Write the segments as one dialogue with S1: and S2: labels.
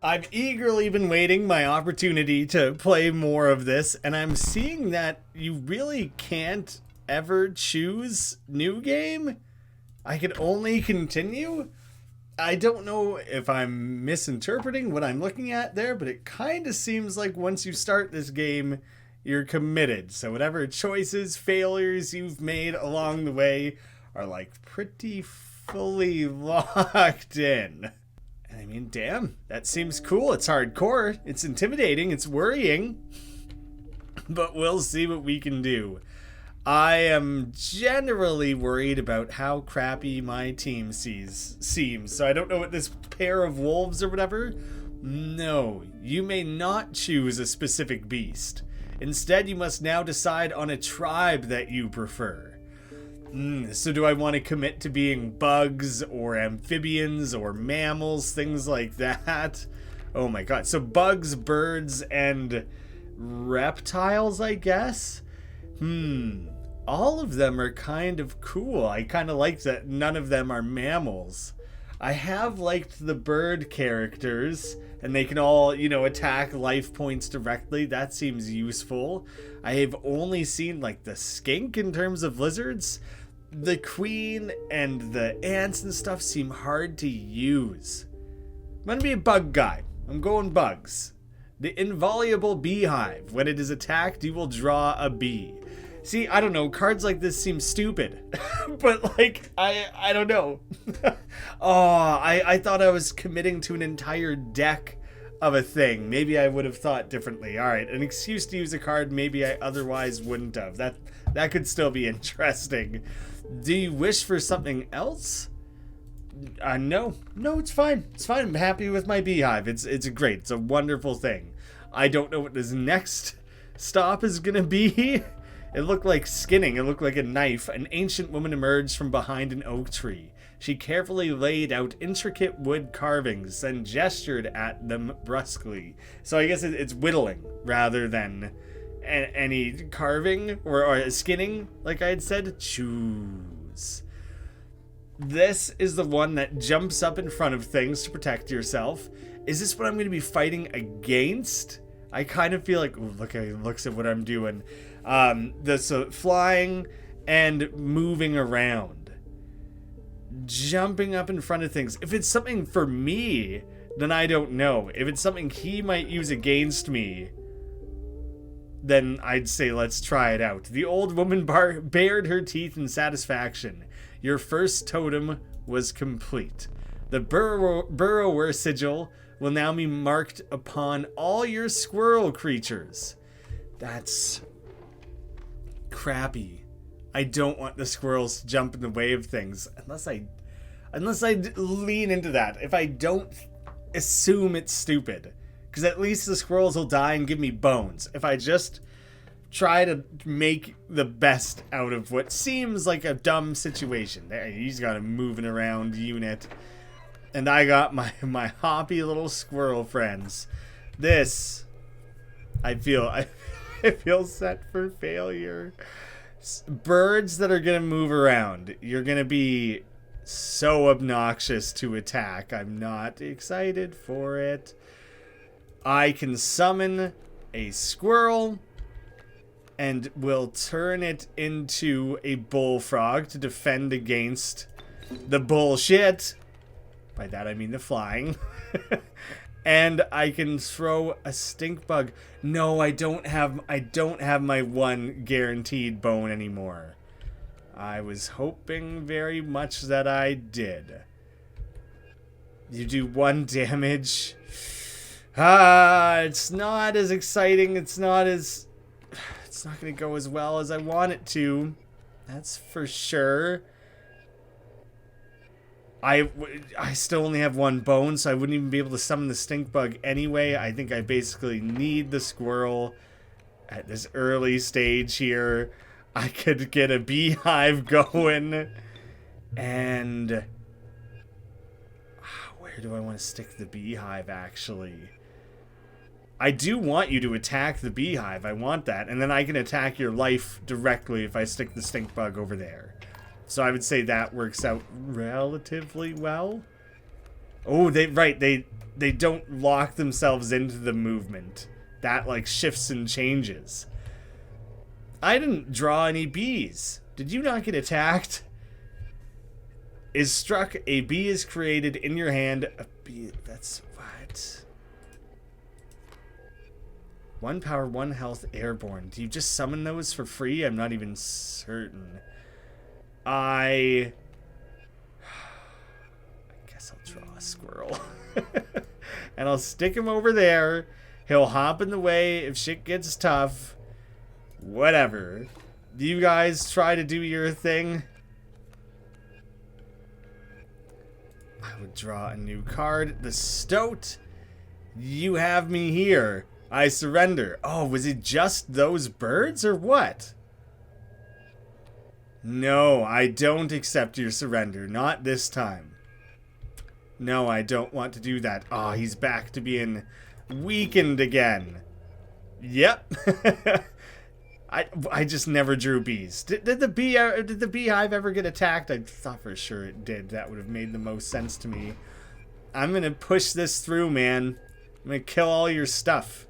S1: I've eagerly been waiting my opportunity to play more of this, and I'm seeing that you really can't ever choose new game. I can only continue. I don't know if I'm misinterpreting what I'm looking at there, but it kind of seems like once you start this game, you're committed. So whatever choices, failures you've made along the way are like pretty fully locked in. And I mean, damn, that seems cool. It's hardcore. It's intimidating. It's worrying. But we'll see what we can do. I am generally worried about how crappy my team seems. So I don't know what this pair of wolves or whatever. No, you may not choose a specific beast. Instead, you must now decide on a tribe that you prefer. So do I want to commit to being bugs or amphibians or mammals, things like that? Oh my god. So bugs, birds, and reptiles, I guess? All of them are kind of cool. I kind of like that none of them are mammals. I have liked the bird characters, and they can all, attack life points directly. That seems useful. I have only seen, the skink in terms of lizards. The queen and the ants and stuff seem hard to use. I'm gonna be a bug guy. I'm going bugs. The inviolable beehive. When it is attacked, you will draw a bee. See, I don't know. Cards like this seem stupid. But, I don't know. I thought I was committing to an entire deck of a thing. Maybe I would have thought differently. Alright, an excuse to use a card maybe I otherwise wouldn't have. That could still be interesting. Do you wish for something else? No, it's fine. It's fine. I'm happy with my beehive. It's great. It's a wonderful thing. I don't know what this next stop is gonna be. It looked like skinning. It looked like a knife. An ancient woman emerged from behind an oak tree. She carefully laid out intricate wood carvings and gestured at them brusquely. So I guess it's whittling rather than any carving or skinning, like I had said. Choose. This is the one that jumps up in front of things to protect yourself. Is this what I'm going to be fighting against? I kind of feel like, ooh, look at it looks at what I'm doing. So flying and moving around. Jumping up in front of things. If it's something for me, then I don't know. If it's something he might use against me, then I'd say let's try it out. The old woman bared her teeth in satisfaction. Your first totem was complete. The burrower sigil will now be marked upon all your squirrel creatures. That's crappy. I don't want the squirrels to jump in the way of things unless I lean into that. If I don't assume it's stupid, because at least the squirrels will die and give me bones. If I just try to make the best out of what seems like a dumb situation. There, he's got a moving around unit. And I got my hoppy little squirrel friends. This, I feel set for failure. Birds that are going to move around. You're going to be so obnoxious to attack. I'm not excited for it. I can summon a squirrel and will turn it into a bullfrog to defend against the bullshit. By that I mean the flying. And I can throw a stink bug. No, I don't have my one guaranteed bone anymore. I was hoping very much that I did. You do 1 damage. It's not as exciting. It's not going to go as well as I want it to. That's for sure. I still only have 1 bone, so I wouldn't even be able to summon the stink bug anyway. I think I basically need the squirrel at this early stage here. I could get a beehive going. And where do I want to stick the beehive, actually? I do want you to attack the beehive. I want that. And then I can attack your life directly if I stick the stink bug over there. So I would say that works out relatively well. Oh, they don't lock themselves into the movement. That, like, shifts and changes. I didn't draw any bees. Did you not get attacked? Is struck, a bee is created in your hand. A bee, that's what? 1 power, 1 health, airborne. Do you just summon those for free? I'm not even certain. I guess I'll draw a squirrel. And I'll stick him over there. He'll hop in the way if shit gets tough. Whatever. You guys try to do your thing. I would draw a new card. The Stoat. You have me here. I surrender. Oh, was it just those birds or what? No, I don't accept your surrender. Not this time. No, I don't want to do that. Oh, he's back to being weakened again. Yep. I just never drew bees. Did the beehive ever get attacked? I thought for sure it did. That would have made the most sense to me. I'm gonna push this through, man. I'm gonna kill all your stuff.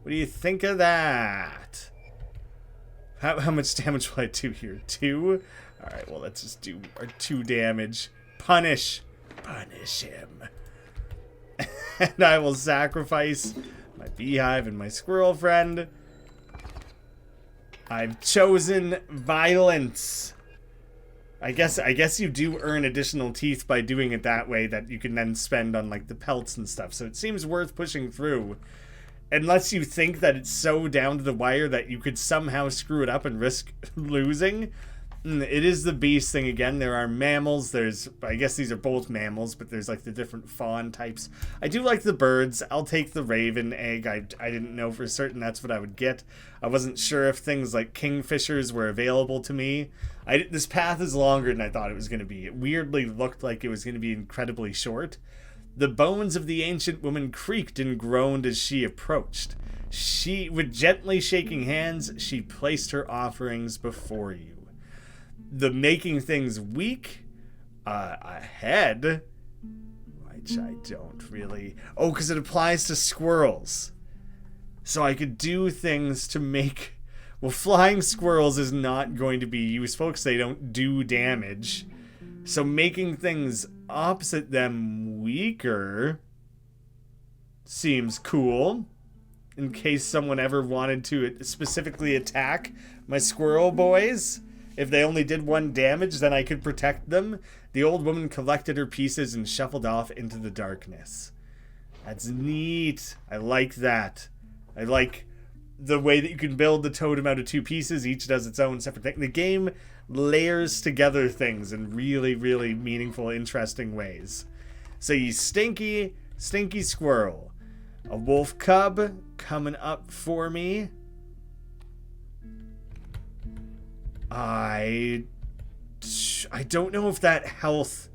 S1: What do you think of that? How much damage will I do here? 2? Alright, well, let's just do our 2 damage. Punish. Punish him. And I will sacrifice my beehive and my squirrel friend. I've chosen violence. I guess you do earn additional teeth by doing it that way that you can then spend on, like, the pelts and stuff. So it seems worth pushing through. Unless you think that it's so down to the wire that you could somehow screw it up and risk losing. It is the beast thing again. There are mammals. I guess these are both mammals, but there's like the different fawn types. I do like the birds. I'll take the raven egg. I didn't know for certain that's what I would get. I wasn't sure if things like kingfishers were available to me. This path is longer than I thought it was going to be. It weirdly looked like it was going to be incredibly short. The bones of the ancient woman creaked and groaned as she approached. With gently shaking hands, she placed her offerings before you. The making things weak, ahead, which I don't really... Oh, because it applies to squirrels. So I could do things to make... Well, flying squirrels is not going to be useful because they don't do damage. So making things opposite them weaker seems cool. In case someone ever wanted to specifically attack my squirrel boys. If they only did 1 damage, then I could protect them. The old woman collected her pieces and shuffled off into the darkness. That's neat. I like that. I like the way that you can build the totem out of 2 pieces. Each does its own separate thing. The game layers together things in really, really meaningful, interesting ways. So you stinky squirrel. A wolf cub coming up for me. I don't know if that health,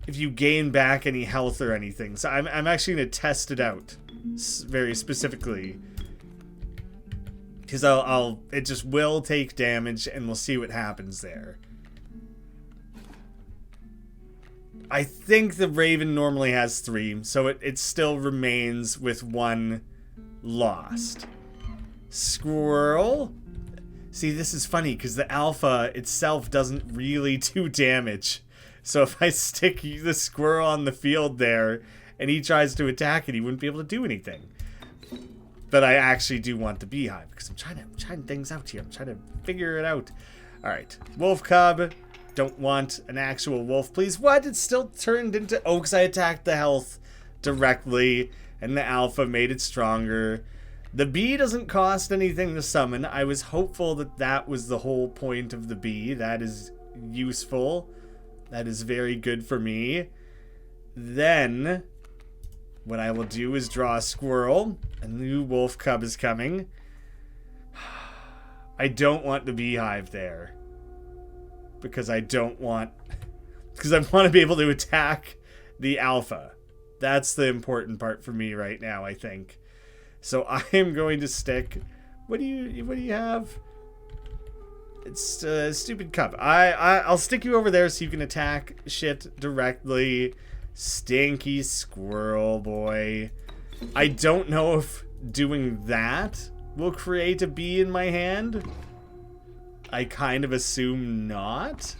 S1: if you gain back any health or anything. So I'm actually going to test it out very specifically. Because it just will take damage and we'll see what happens there. I think the raven normally has 3, so it still remains with 1 lost. Squirrel. See, this is funny because the alpha itself doesn't really do damage. So if I stick the squirrel on the field there and he tries to attack it, he wouldn't be able to do anything. But I actually do want the beehive because I'm trying things out here. I'm trying to figure it out. All right, wolf cub. Don't want an actual wolf, please. What? It still turned into... Oh, because I attacked the health directly and the alpha made it stronger. The bee doesn't cost anything to summon. I was hopeful that that was the whole point of the bee. That is useful. That is very good for me. Then, what I will do is draw a squirrel. A new wolf cub is coming. I don't want the beehive there. Because I want to be able to attack the alpha. That's the important part for me right now, I think. So I am going to stick... What do you have? It's a stupid cub. I'll stick you over there so you can attack shit directly. Stinky squirrel boy. I don't know if doing that will create a bee in my hand. I kind of assume not.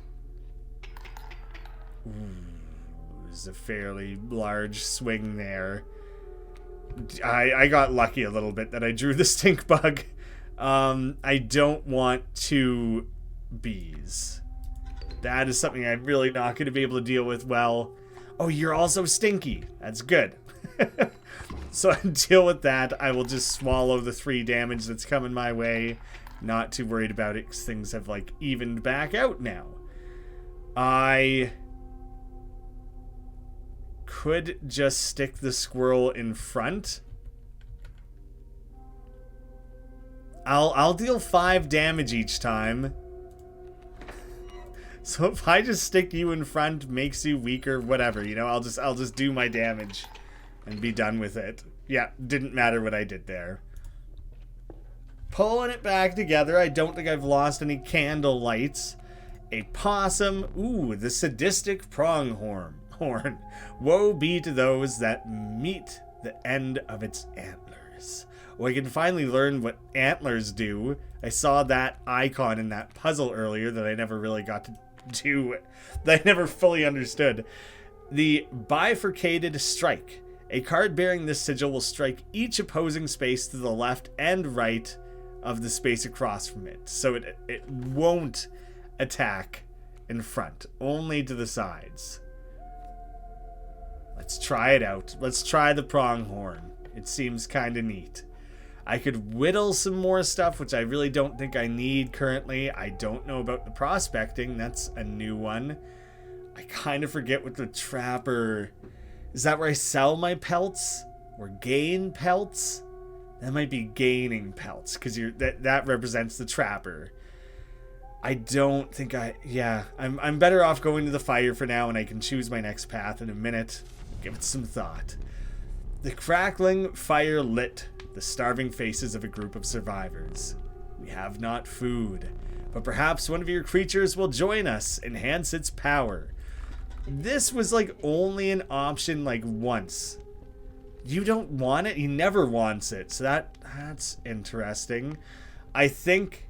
S1: Ooh, there's a fairly large swing there. I got lucky a little bit that I drew the stink bug. I don't want 2 bees. That is something I'm really not going to be able to deal with well. Oh, you're also stinky. That's good. So to deal with that, I will just swallow the 3 damage that's coming my way. Not too worried about it because things have like evened back out now. I could just stick the squirrel in front. I'll deal 5 damage each time. So if I just stick you in front, makes you weaker, whatever, you know, I'll just do my damage and be done with it. Yeah, didn't matter what I did there. Pulling it back together. I don't think I've lost any candle lights. A possum. Ooh, the sadistic pronghorn. Woe be to those that meet the end of its antlers. Well, I can finally learn what antlers do. I saw that icon in that puzzle earlier that I never really got to do, that I never fully understood. The bifurcated strike. A card bearing this sigil will strike each opposing space to the left and right of the space across from it. So it won't attack in front, only to the sides. Let's try it out. Let's try the pronghorn. It seems kind of neat. I could whittle some more stuff, which I really don't think I need currently. I don't know about the prospecting. That's a new one. I kind of forget what the trapper... Is that where I sell my pelts? Or gain pelts? That might be gaining pelts, because that represents the trapper. I don't think I'm better off going to the fire for now, and I can choose my next path in a minute. Give it some thought. The crackling fire lit the starving faces of a group of survivors. We have not food, but perhaps one of your creatures will join us, enhance its power. This was like only an option like once. You don't want it? He never wants it. So that's interesting. I think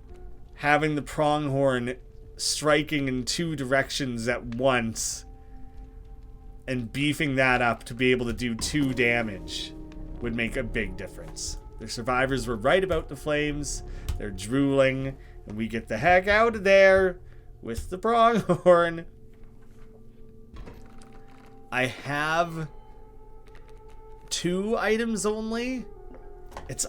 S1: having the pronghorn striking in 2 directions at once and beefing that up to be able to do 2 damage would make a big difference. The survivors were right about the flames. They're drooling, and we get the heck out of there with the pronghorn. I have 2 items only.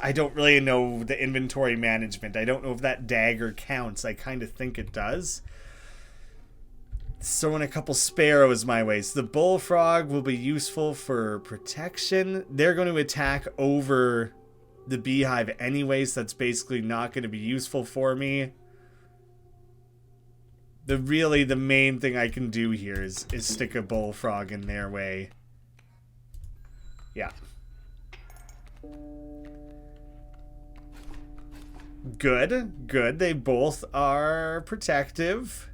S1: I don't really know the inventory management. I don't know if that dagger counts. I kind of think it does. Throwing a couple sparrows my way. So the bullfrog will be useful for protection. They're going to attack over the beehive anyways. That's basically not going to be useful for me. The main thing I can do here is stick a bullfrog in their way. Yeah. Good. Good. They both are protective.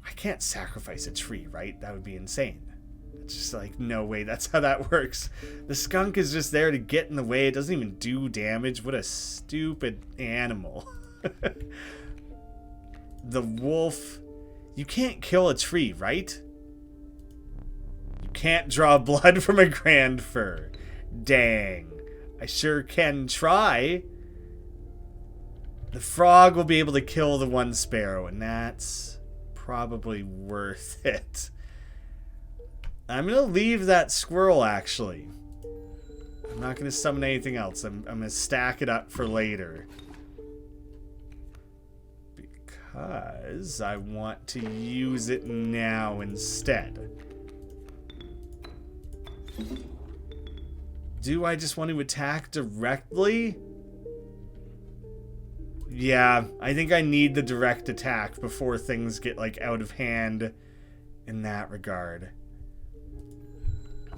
S1: I can't sacrifice a tree, right? That would be insane. It's just like, no way, that's how that works. The skunk is just there to get in the way. It doesn't even do damage. What a stupid animal. The wolf. You can't kill a tree, right? You can't draw blood from a grand fir. Dang. I sure can try. The frog will be able to kill the 1 sparrow, and that's probably worth it. I'm going to leave that squirrel, actually. I'm not going to summon anything else. I'm going to stack it up for later. Because I want to use it now instead. Do I just want to attack directly? Yeah, I think I need the direct attack before things get like out of hand in that regard.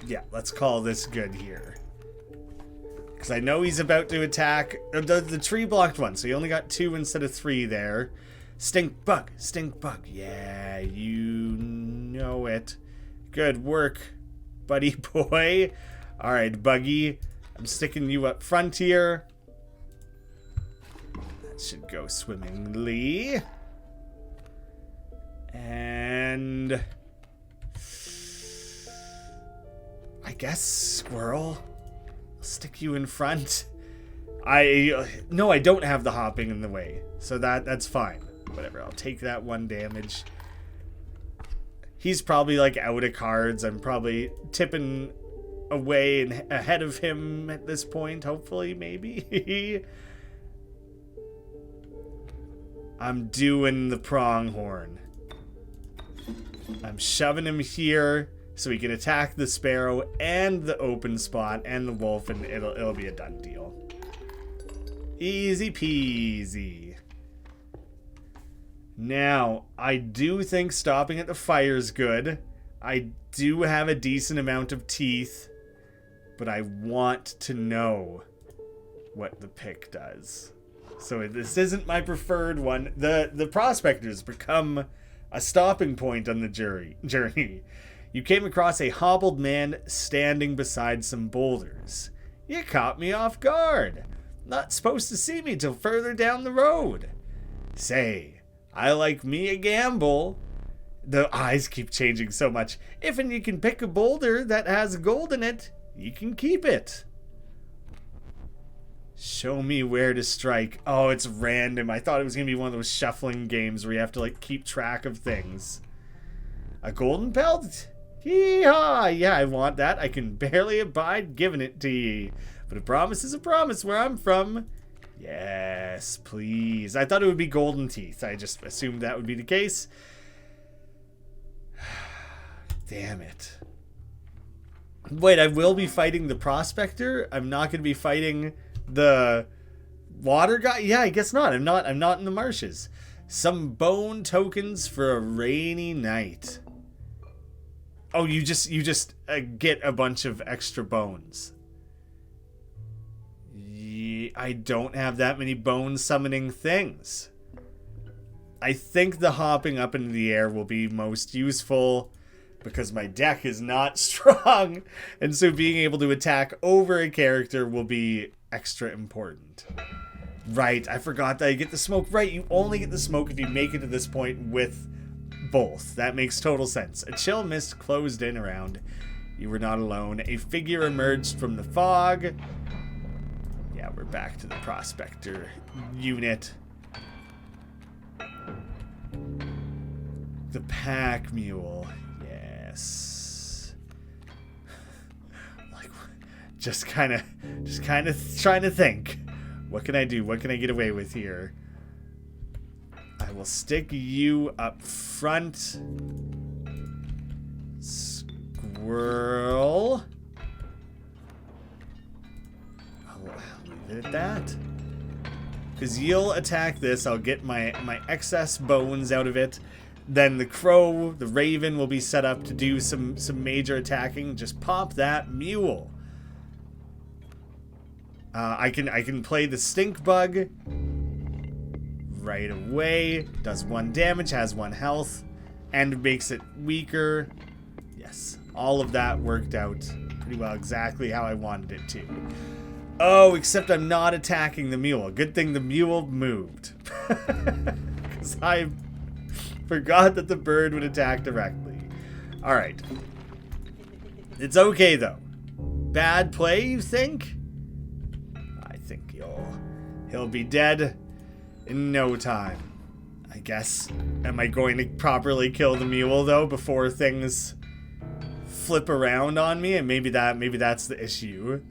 S1: Yeah, let's call this good here. Because I know he's about to attack. The tree blocked 1, so he only got 2 instead of 3 there. Stink bug, stink bug. Yeah, you know it. Good work, buddy boy. All right, Buggy. I'm sticking you up front here. That should go swimmingly. And I guess Squirrel. I'll stick you in front. No, I don't have the hopping in the way, so that's fine. Whatever, I'll take that 1 damage. He's probably like out of cards. I'm probably tipping away and ahead of him at this point, hopefully, maybe. I'm doing the pronghorn. I'm shoving him here so he can attack the sparrow and the open spot and the wolf, and it'll be a done deal. Easy peasy. Now, I do think stopping at the fire is good. I do have a decent amount of teeth, but I want to know what the pick does. So this isn't my preferred one. The Prospector's become a stopping point on the journey. You came across a hobbled man standing beside some boulders. You caught me off guard. Not supposed to see me till further down the road. Say, I like me a gamble. The eyes keep changing so much. If and you can pick a boulder that has gold in it, you can keep it. Show me where to strike. Oh, it's random. I thought it was going to be one of those shuffling games where you have to like keep track of things. A golden pelt? Hee-haw! Yeah, I want that. I can barely abide giving it to ye. But a promise is a promise where I'm from. Yes, please. I thought it would be golden teeth. I just assumed that would be the case. Damn it. Wait, I will be fighting the Prospector? I'm not going to be fighting the water guy? Yeah, I guess not. I'm not in the marshes. Some bone tokens for a rainy night. Oh, you just get a bunch of extra bones. I don't have that many bone summoning things. I think the hopping up into the air will be most useful because my deck is not strong, and so being able to attack over a character will be extra important. Right, I forgot that I get the smoke. Right, you only get the smoke if you make it to this point with both. That makes total sense. A chill mist closed in around. You were not alone. A figure emerged from the fog. Yeah, we're back to the Prospector unit. The pack mule. Yes. Like, just kind of trying to think. What can I do? What can I get away with here? I will stick you up front. Squirrel. I'll leave it at that. Because you'll attack this. I'll get my excess bones out of it. Then the crow, the raven will be set up to do some major attacking. Just pop that mule. I can play the stink bug right away. Does 1 damage, has 1 health, and makes it weaker. Yes, all of that worked out pretty well, exactly how I wanted it to. Oh, except I'm not attacking the mule. Good thing the mule moved. Because I forgot that the bird would attack directly. Alright. It's okay, though. Bad play, you think? I think he'll be dead in no time. I guess. Am I going to properly kill the mule, though, before things flip around on me? And maybe that's the issue.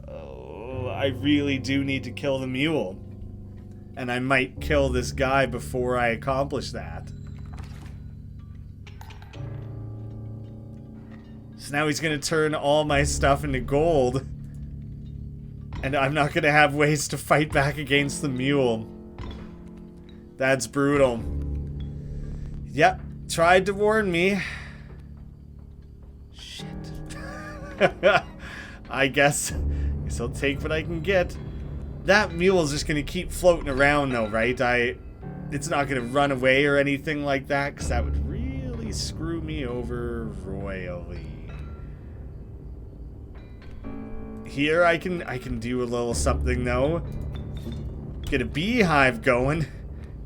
S1: Oh, I really do need to kill the mule. And I might kill this guy before I accomplish that. So now he's going to turn all my stuff into gold. And I'm not going to have ways to fight back against the mule. That's brutal. Yep, tried to warn me. Shit. I guess I'll take what I can get. That mule is just going to keep floating around, though, right? it's not going to run away or anything like that, because that would really screw me over royally. Here I can do a little something though. Get a beehive going.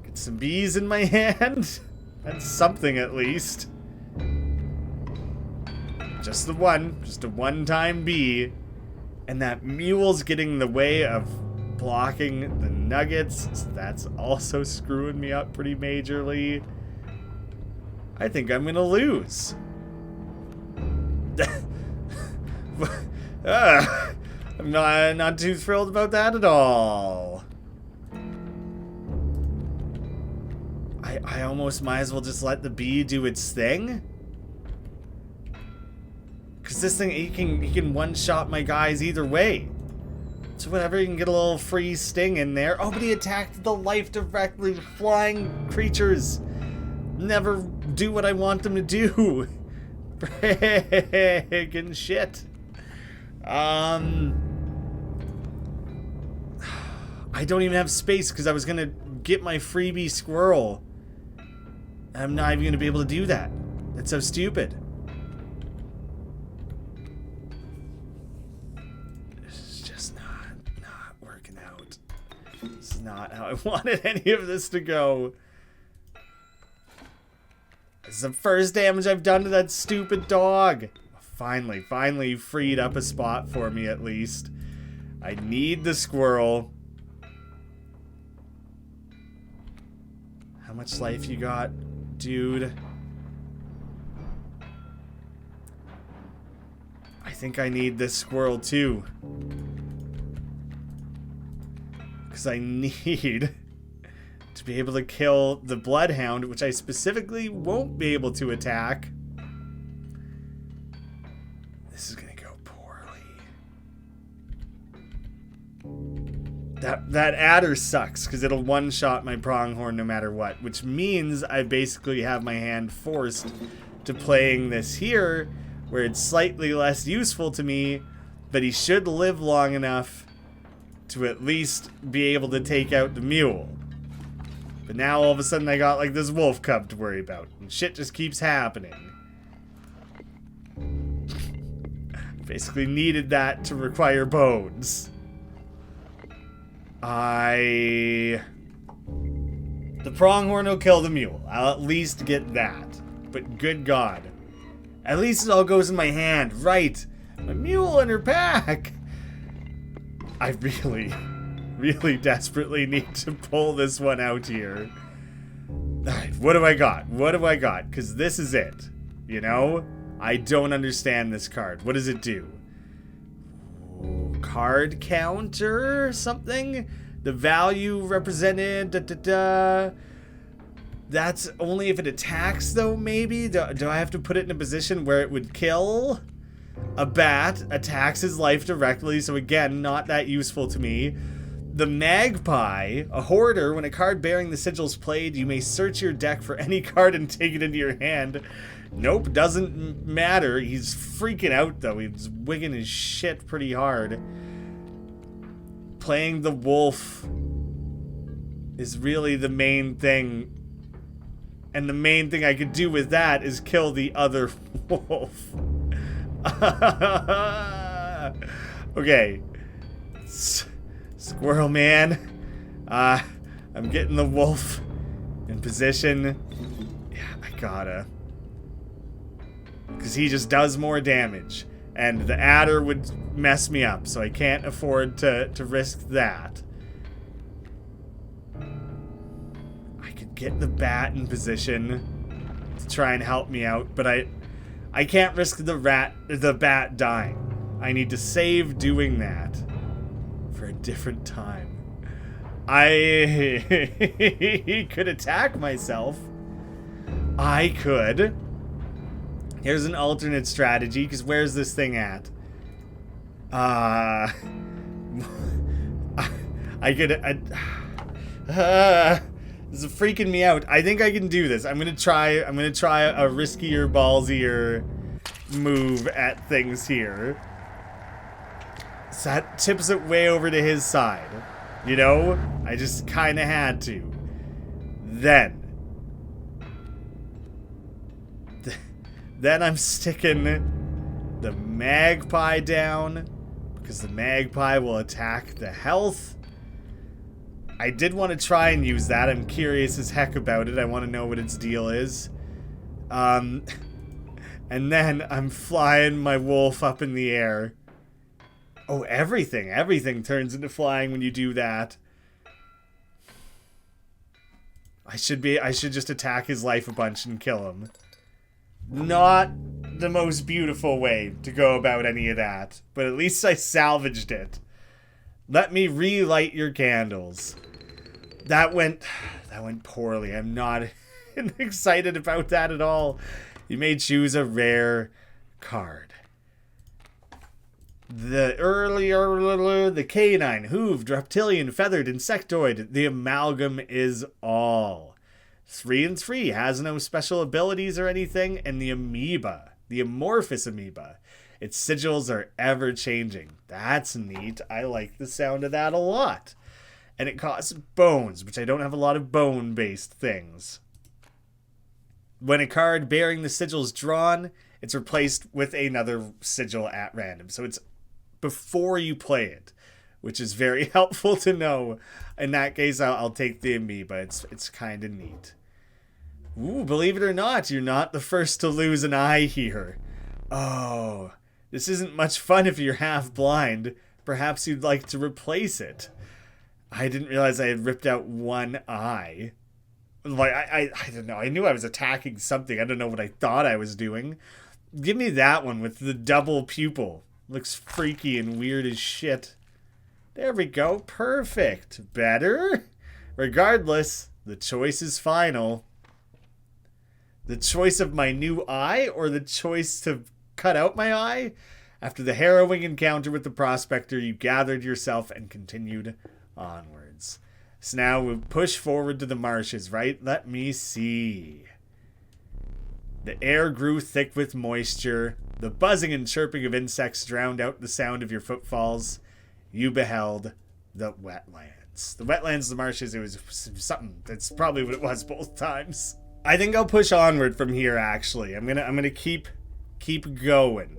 S1: Get some bees in my hand. That's something at least. Just a one-time bee. And that mule's getting in the way of blocking the nuggets. So that's also screwing me up pretty majorly. I think I'm gonna lose. I'm not too thrilled about that at all. I almost might as well just let the bee do its thing. Because this thing, he can one-shot my guys either way. So whatever, you can get a little free sting in there. Oh, but he attacked the life directly. Flying creatures never do what I want them to do. Friggin' shit. I don't even have space because I was going to get my freebie squirrel. I'm not even going to be able to do that. That's so stupid. It's just not working out. This is not how I wanted any of this to go. This is the first damage I've done to that stupid dog. Finally freed up a spot for me at least. I need the squirrel. How much life you got, dude? I think I need this squirrel too. Because I need to be able to kill the bloodhound, which I specifically won't be able to attack. This is gonna go poorly. That adder sucks because it'll one-shot my pronghorn no matter what, which means I basically have my hand forced to playing this here, where it's slightly less useful to me, but he should live long enough to at least be able to take out the mule. But now all of a sudden I got like this wolf cub to worry about, and shit just keeps happening. Basically needed that to require bones. The pronghorn will kill the mule. I'll at least get that. But good God. At least it all goes in my hand. Right. My mule in her pack. I really desperately need to pull this one out here. Alright, what do I got? What do I got? Because this is it. You know? I don't understand this card. What does it do? Card counter or something? The value represented. That's only if it attacks, though, maybe? Do I have to put it in a position where it would kill? A bat attacks his life directly, so again, not that useful to me. The magpie, a hoarder, when a card bearing the sigil's played, you may search your deck for any card and take it into your hand. Nope, doesn't matter. He's freaking out, though. He's wigging his shit pretty hard. Playing the wolf is really the main thing. And the main thing I could do with that is kill the other wolf. Okay. Squirrel man. I'm getting the wolf in position. Yeah, I gotta. Because he just does more damage. And the adder would mess me up, so I can't afford to risk that. I could get the bat in position to try and help me out, but I can't risk the bat dying. I need to save doing that for a different time. I could attack myself. I could. Here's an alternate strategy, because where's this thing at? This is freaking me out. I think I can do this. I'm gonna try a riskier, ballsier move at things here. So that tips it way over to his side. You know? I just kinda had to. Then I'm sticking the magpie down, because the magpie will attack the health. I did want to try and use that. I'm curious as heck about it. I want to know what its deal is. And then I'm flying my wolf up in the air. Oh, everything turns into flying when you do that. I should just attack his life a bunch and kill him. Not the most beautiful way to go about any of that, but at least I salvaged it. Let me relight your candles. That went poorly. I'm not excited about that at all. You may choose a rare card. The canine, hooved, reptilian, feathered, insectoid. The amalgam is all. 3 and 3, has no special abilities or anything, and the amoeba, the amorphous amoeba. Its sigils are ever changing. That's neat. I like the sound of that a lot. And it costs bones, which I don't have a lot of bone-based things. When a card bearing the sigil is drawn, it's replaced with another sigil at random. So it's before you play it, which is very helpful to know. In that case, I'll take the amoeba. It's kind of neat. Ooh, believe it or not, you're not the first to lose an eye here. Oh, this isn't much fun if you're half blind. Perhaps you'd like to replace it. I didn't realize I had ripped out one eye. Like, I don't know. I knew I was attacking something. I don't know what I thought I was doing. Give me that one with the double pupil. Looks freaky and weird as shit. There we go. Perfect. Better? Regardless, the choice is final. The choice of my new eye or the choice to cut out my eye? After the harrowing encounter with the Prospector, you gathered yourself and continued onwards. So now we push forward to the marshes, right? Let me see. The air grew thick with moisture. The buzzing and chirping of insects drowned out the sound of your footfalls. You beheld the wetlands. The wetlands, the marshes, it was something. That's probably what it was both times. I think I'll push onward from here, actually. I'm gonna keep going.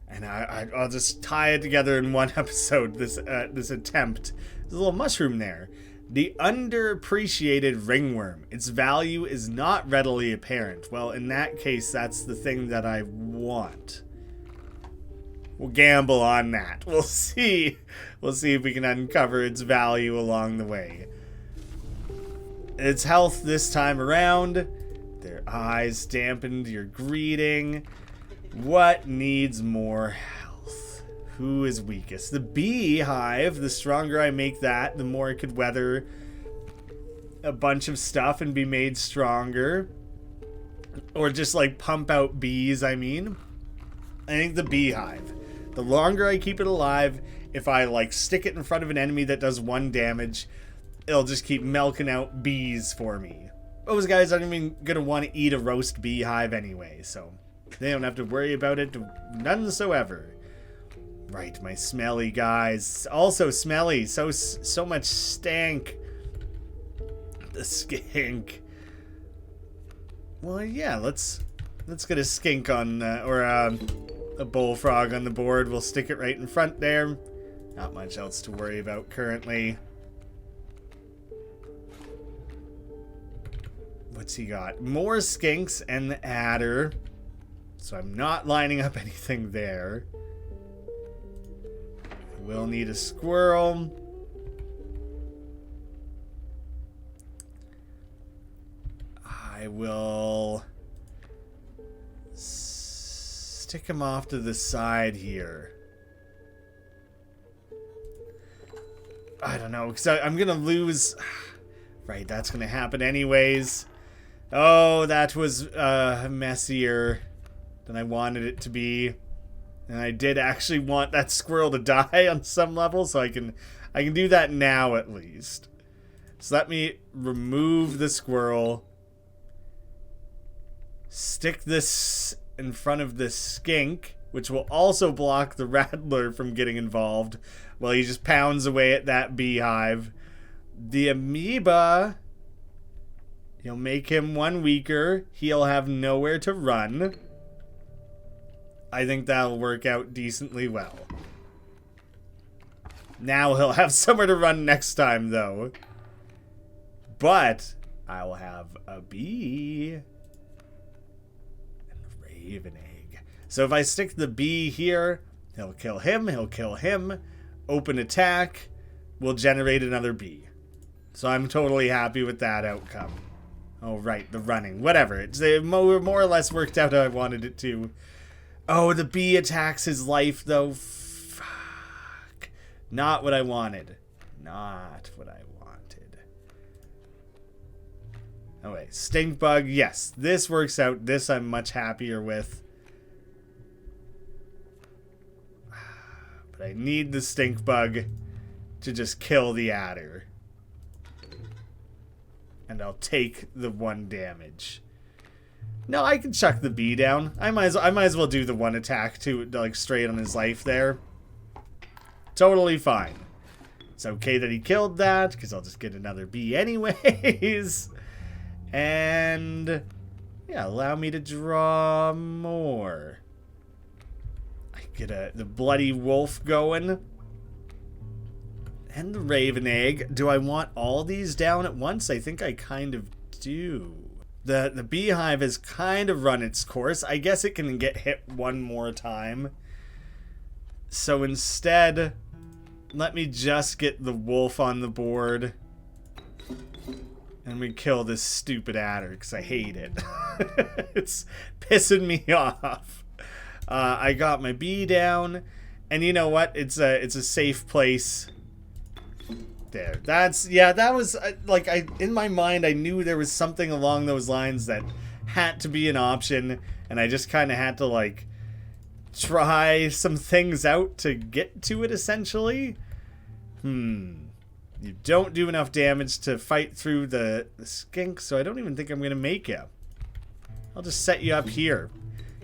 S1: And I'll just tie it together in one episode, this attempt. There's a little mushroom there. The underappreciated ringworm. Its value is not readily apparent. Well, in that case, that's the thing that I want. We'll gamble on that. We'll see. We'll see if we can uncover its value along the way. Its health this time around. Their eyes dampened your greeting. What needs more health? Who is weakest? The beehive. The stronger I make that, the more it could weather a bunch of stuff and be made stronger. Or just like pump out bees, I mean. I think the beehive. The longer I keep it alive, if I like stick it in front of an enemy that does 1 damage, it'll just keep milking out bees for me. Those guys aren't even gonna want to eat a roast beehive anyway, so they don't have to worry about it none whatsoever. Right, my smelly guys. Also smelly, so much stank. The skink. Well, yeah, let's get a skink on, or a bullfrog on the board. We'll stick it right in front there. Not much else to worry about currently. What's he got? More skinks and the adder. So I'm not lining up anything there. We'll need a squirrel. I will stick him off to the side here. I don't know, because I'm going to lose... Right, that's going to happen anyways. Oh, that was messier than I wanted it to be. And I did actually want that squirrel to die on some level, so I can do that now at least. So let me remove the squirrel. Stick this in front of the skink, which will also block the rattler from getting involved while he just pounds away at that beehive. The amoeba You'll make him one weaker. He'll have nowhere to run. I think that'll work out decently well. Now he'll have somewhere to run next time, though. But I'll have a bee and a raven egg. So if I stick the bee here, he'll kill him, he'll kill him. Open attack will generate another bee. So I'm totally happy with that outcome. Oh, right, the running. Whatever. It more or less worked out how I wanted it to. Oh, the bee attacks his life, though. Fuck. Not what I wanted. Not what I wanted. Okay, stink bug. Yes, this works out. This I'm much happier with. But I need the stink bug to just kill the adder. And I'll take the 1 damage. No, I can chuck the bee down. I might as well do the 1 attack to like straight on his life there. Totally fine. It's okay that he killed that because I'll just get another bee anyways. And yeah, allow me to draw more. I get the bloody wolf going. And the raven egg. Do I want all these down at once? I think I kind of do. The beehive has kind of run its course. I guess it can get hit 1 more time. So instead, let me just get the wolf on the board. And we kill this stupid adder because I hate it. It's pissing me off. I got my bee down. And you know what? It's a safe place. There. That was like in my mind I knew there was something along those lines that had to be an option, and I just kind of had to like try some things out to get to it essentially. You don't do enough damage to fight through the skink, so I don't even think I'm gonna make you. I'll just set you up here.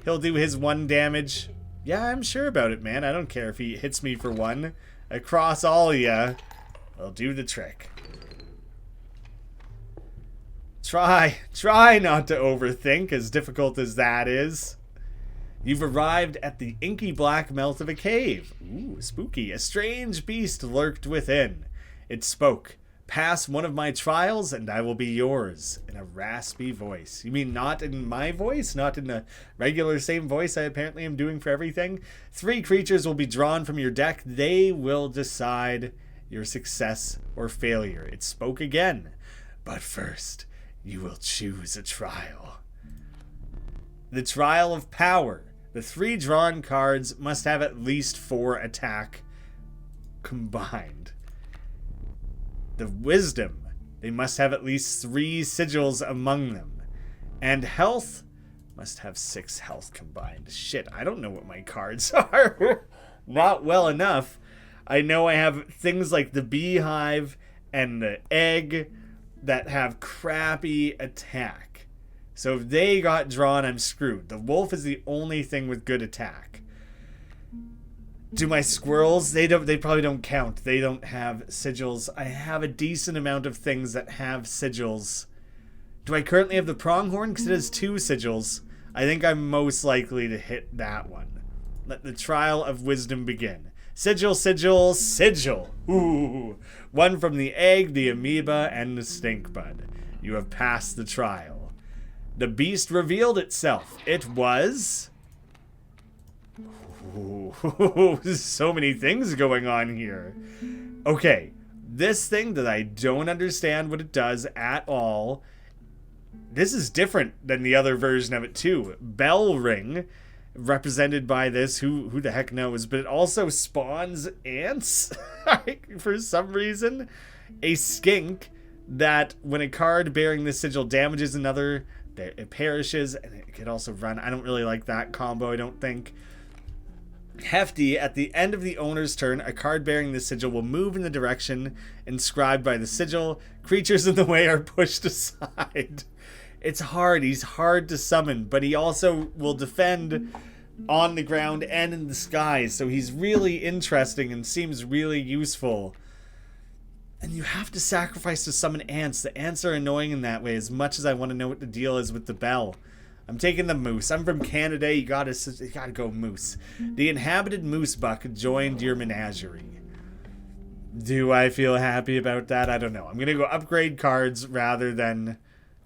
S1: He'll do his 1 damage. Yeah, I'm sure about it, man. I don't care if he hits me for 1. Across all of ya. I'll do the trick. Try not to overthink, as difficult as that is. You've arrived at the inky black mouth of a cave. Ooh, spooky. A strange beast lurked within. It spoke. Pass one of my trials and I will be yours. In a raspy voice. You mean not in my voice? Not in the regular same voice I apparently am doing for everything? 3 creatures will be drawn from your deck. They will decide your success or failure. It spoke again. But first, you will choose a trial. The trial of power. The 3 drawn cards must have at least 4 attack combined. The wisdom. They must have at least 3 sigils among them. And health must have 6 health combined. Shit, I don't know what my cards are. Not well enough. I know I have things like the beehive and the egg that have crappy attack. So if they got drawn, I'm screwed. The wolf is the only thing with good attack. Do my squirrels? They probably don't count. They don't have sigils. I have a decent amount of things that have sigils. Do I currently have the pronghorn? Because it has 2 sigils. I think I'm most likely to hit that one. Let the trial of wisdom begin. Sigil, sigil, sigil. Ooh. 1 from the egg, the amoeba, and the stink bud. You have passed the trial. The beast revealed itself. It was... Ooh. So many things going on here. Okay. This thing that I don't understand what it does at all. This is different than the other version of it too. Bell ring. Represented by this, who the heck knows, but it also spawns ants for some reason. A skink that when a card bearing this sigil damages another, it perishes, and it can also run. I don't really like that combo, I don't think. Hefty, at the end of the owner's turn, a card bearing this sigil will move in the direction inscribed by the sigil. Creatures in the way are pushed aside. It's hard. He's hard to summon, but he also will defend on the ground and in the sky. So he's really interesting and seems really useful. And you have to sacrifice to summon ants. The ants are annoying in that way as much as I want to know what the deal is with the bell. I'm taking the moose. I'm from Canada. You gotta go moose. The inhabited moose buck joined your menagerie. Do I feel happy about that? I don't know. I'm gonna go upgrade cards rather than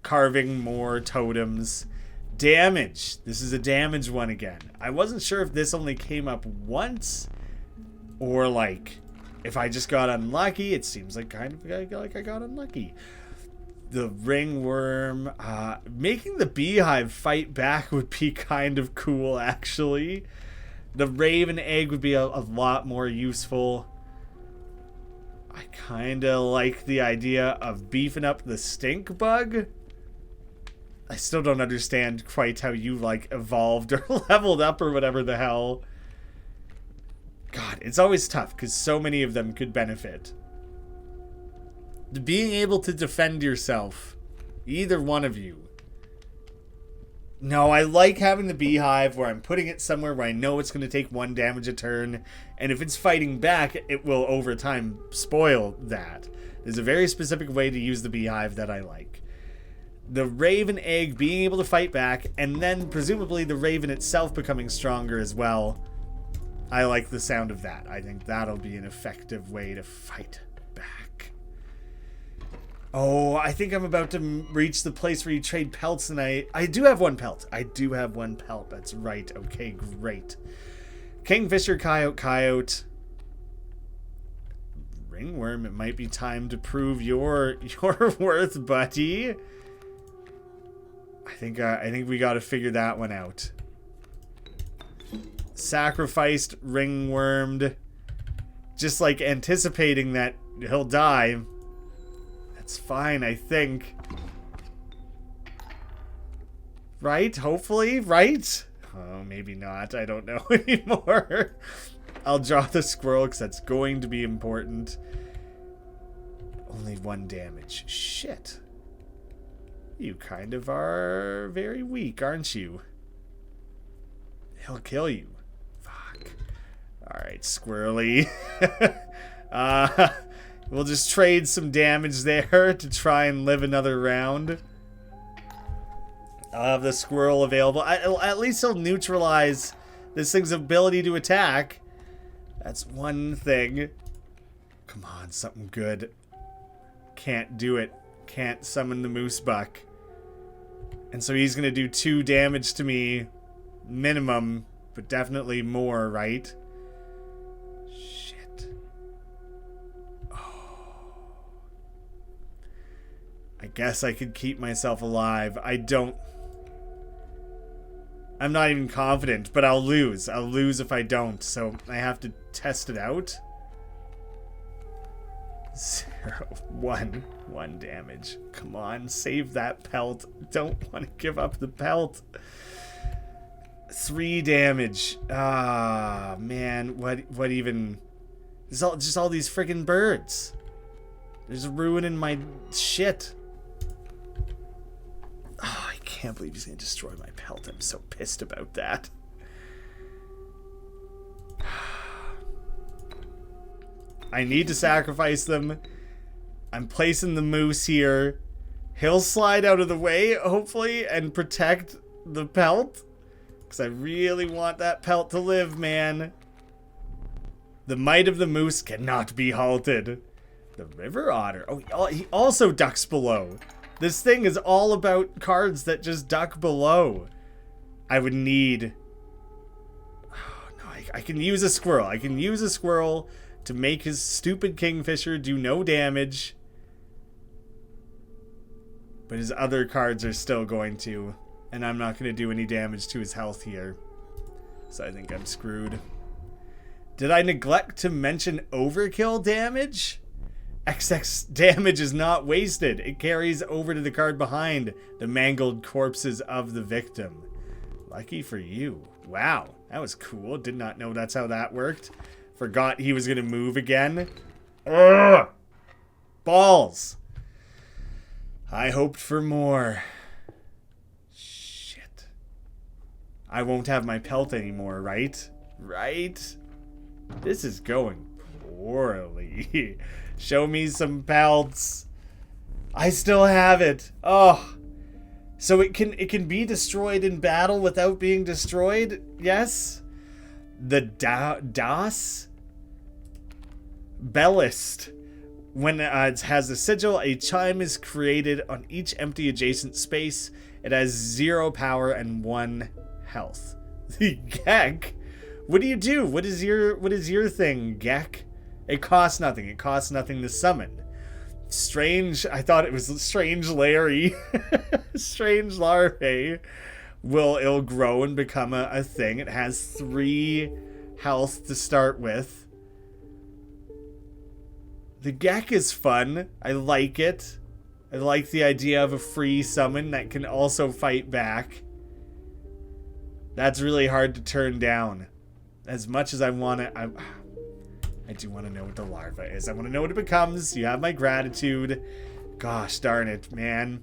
S1: carving more totems. Damage. This is a damage one again. I wasn't sure if this only came up once or like if I just got unlucky. It seems like kind of like I got unlucky. The ringworm. Making the beehive fight back would be kind of cool, actually. The raven egg would be a lot more useful. I kind of like the idea of beefing up the stink bug. I still don't understand quite how you, like, evolved or leveled up or whatever the hell. God, it's always tough because so many of them could benefit. Being able to defend yourself. Either one of you. No, I like having the beehive where I'm putting it somewhere where I know it's going to take 1 damage a turn. And if it's fighting back, it will over time spoil that. There's a very specific way to use the beehive that I like. The raven egg being able to fight back, and then presumably the raven itself becoming stronger as well. I like the sound of that. I think that'll be an effective way to fight back. Oh, I think I'm about to reach the place where you trade pelts, and I do have 1 pelt. I do have 1 pelt. That's right. Okay, great. Kingfisher, coyote. Ringworm, it might be time to prove your worth, buddy. I think we got to figure that one out. Sacrificed, ringwormed, just like anticipating that he'll die. That's fine, I think. Right? Hopefully, right? Oh, maybe not. I don't know anymore. I'll draw the squirrel because that's going to be important. Only 1 damage. Shit. You kind of are very weak, aren't you? He'll kill you. Fuck. Alright, squirrely. We'll just trade some damage there to try and live another round. I'll have the squirrel available. At least he'll neutralize this thing's ability to attack. That's one thing. Come on, something good. Can't do it. Can't summon the moose buck. And so he's going to do 2 damage to me. Minimum, but definitely more, right? Shit. Oh. I guess I could keep myself alive. I'm not even confident, but I'll lose. I'll lose if I don't, so I have to test it out. 0, 1. 1 damage. Come on, save that pelt. Don't want to give up the pelt. 3 damage. Ah, man. What even... There's just all these friggin' birds. There's ruining my shit. Oh, I can't believe he's going to destroy my pelt. I'm so pissed about that. I need to sacrifice them. I'm placing the moose here. He'll slide out of the way, hopefully, and protect the pelt. Because I really want that pelt to live, man. The might of the moose cannot be halted. The river otter. Oh, he also ducks below. This thing is all about cards that just duck below. I would need... Oh, no, I can use a squirrel. I can use a squirrel to make his stupid kingfisher do no damage. But his other cards are still going to. And I'm not going to do any damage to his health here. So I think I'm screwed. Did I neglect to mention overkill damage? XX damage is not wasted. It carries over to the card behind the mangled corpses of the victim. Lucky for you. Wow, that was cool. Did not know that's how that worked. Forgot he was going to move again. Ugh! Balls. I hoped for more. Shit. I won't have my pelt anymore, right? Right? This is going poorly. Show me some pelts. I still have it. Oh. So it can be destroyed in battle without being destroyed? Yes? The Das Bellist. When it has a sigil, a chime is created on each empty adjacent space. It has 0 power and 1 health. The Gek? What do you do? What is your thing, Gek? It costs nothing. It costs nothing to summon. Strange, I thought it was Strange Larry. Strange Larvae. It'll grow and become a thing. It has 3 health to start with. The Gek is fun. I like it. I like the idea of a free summon that can also fight back. That's really hard to turn down. As much as I want to... I do want to know what the larva is. I want to know what it becomes. You have my gratitude. Gosh darn it, man.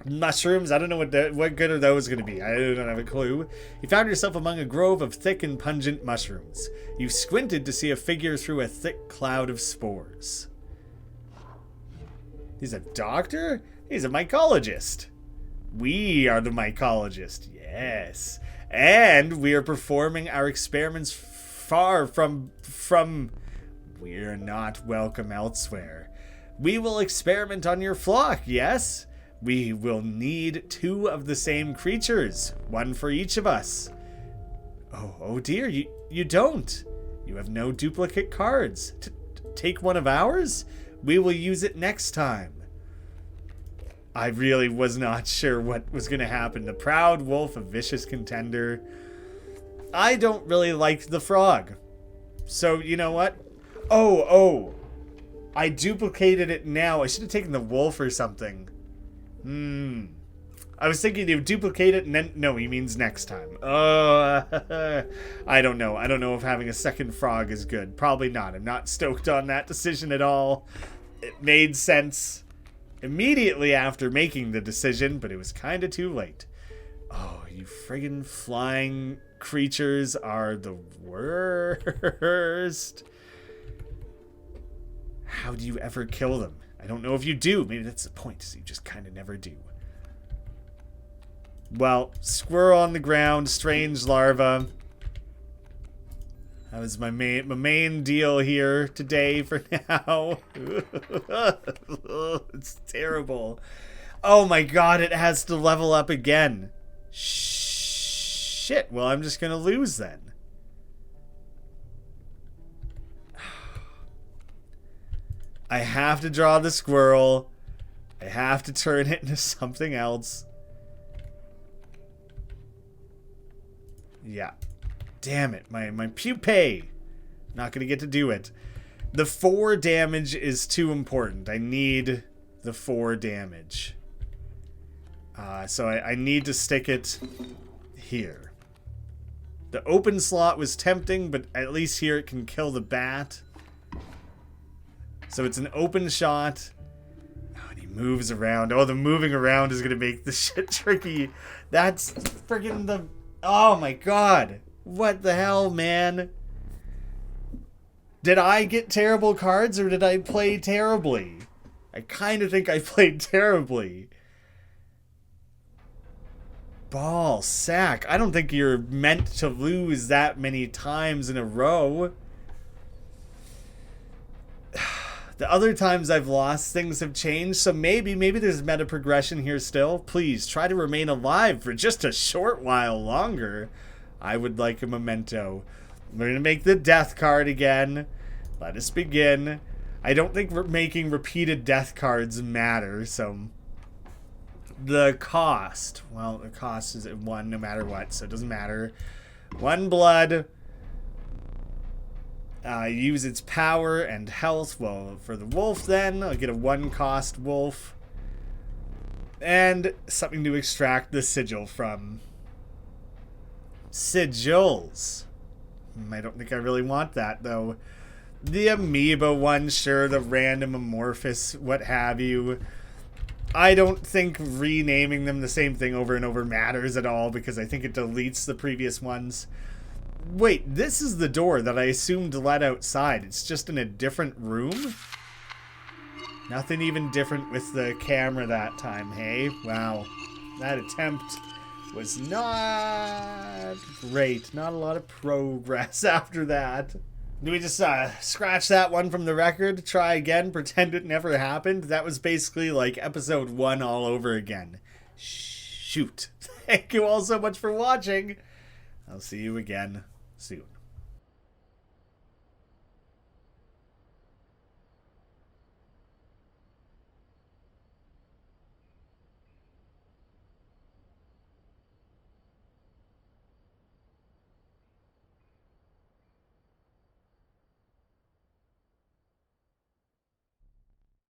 S1: Mushrooms, I don't know what good are those going to be. I don't have a clue. You found yourself among a grove of thick and pungent mushrooms. You squinted to see a figure through a thick cloud of spores. He's a doctor? He's a mycologist. We are the mycologist, yes. And we are performing our experiments far from... We're not welcome elsewhere. We will experiment on your flock, yes? We will need 2 of the same creatures, 1 for each of us. Oh dear, you don't. You have no duplicate cards. Take one of ours? We will use it next time. I really was not sure what was going to happen. The proud wolf, a vicious contender. I don't really like the frog. So, you know what? Oh. I duplicated it now. I should have taken the wolf or something. I was thinking to duplicate it and then... No, he means next time. I don't know. I don't know if having a second frog is good. Probably not. I'm not stoked on that decision at all. It made sense immediately after making the decision, but it was kind of too late. Oh, you friggin' flying creatures are the worst. How do you ever kill them? I don't know if you do. Maybe that's the point, is you just kind of never do. Well, squirrel on the ground, strange larva. That was my main deal here today for now. It's terrible. Oh my god, it has to level up again. Shit, well, I'm just gonna lose then. I have to draw the squirrel. I have to turn it into something else. Yeah. Damn it. My pupae. Not going to get to do it. The 4 damage is too important. I need the 4 damage. So I need to stick it here. The open slot was tempting, but at least here it can kill the bat. So it's an open shot. Oh, and he moves around. Oh, the moving around is going to make this shit tricky. That's friggin' the... Oh my god. What the hell, man? Did I get terrible cards or did I play terribly? I kind of think I played terribly. Ball sack. I don't think you're meant to lose that many times in a row. The other times I've lost, things have changed, so maybe there's meta progression here still. Please, try to remain alive for just a short while longer. I would like a memento. We're going to make the death card again. Let us begin. I don't think making repeated death cards matter, so... The cost. Well, the cost is 1 no matter what, so it doesn't matter. 1 blood... use its power and health. Well, for the wolf then, I'll get a 1-cost wolf. And something to extract the sigil from. Sigils. I don't think I really want that, though. The amoeba one, sure, the random amorphous, what have you. I don't think renaming them the same thing over and over matters at all, because I think it deletes the previous ones. Wait, this is the door that I assumed led outside. It's just in a different room? Nothing even different with the camera that time, hey? Wow. That attempt was not great. Not a lot of progress after that. Do we just scratch that one from the record, try again, pretend it never happened? That was basically like episode 1 all over again. Shoot. Thank you all so much for watching. I'll see you again soon.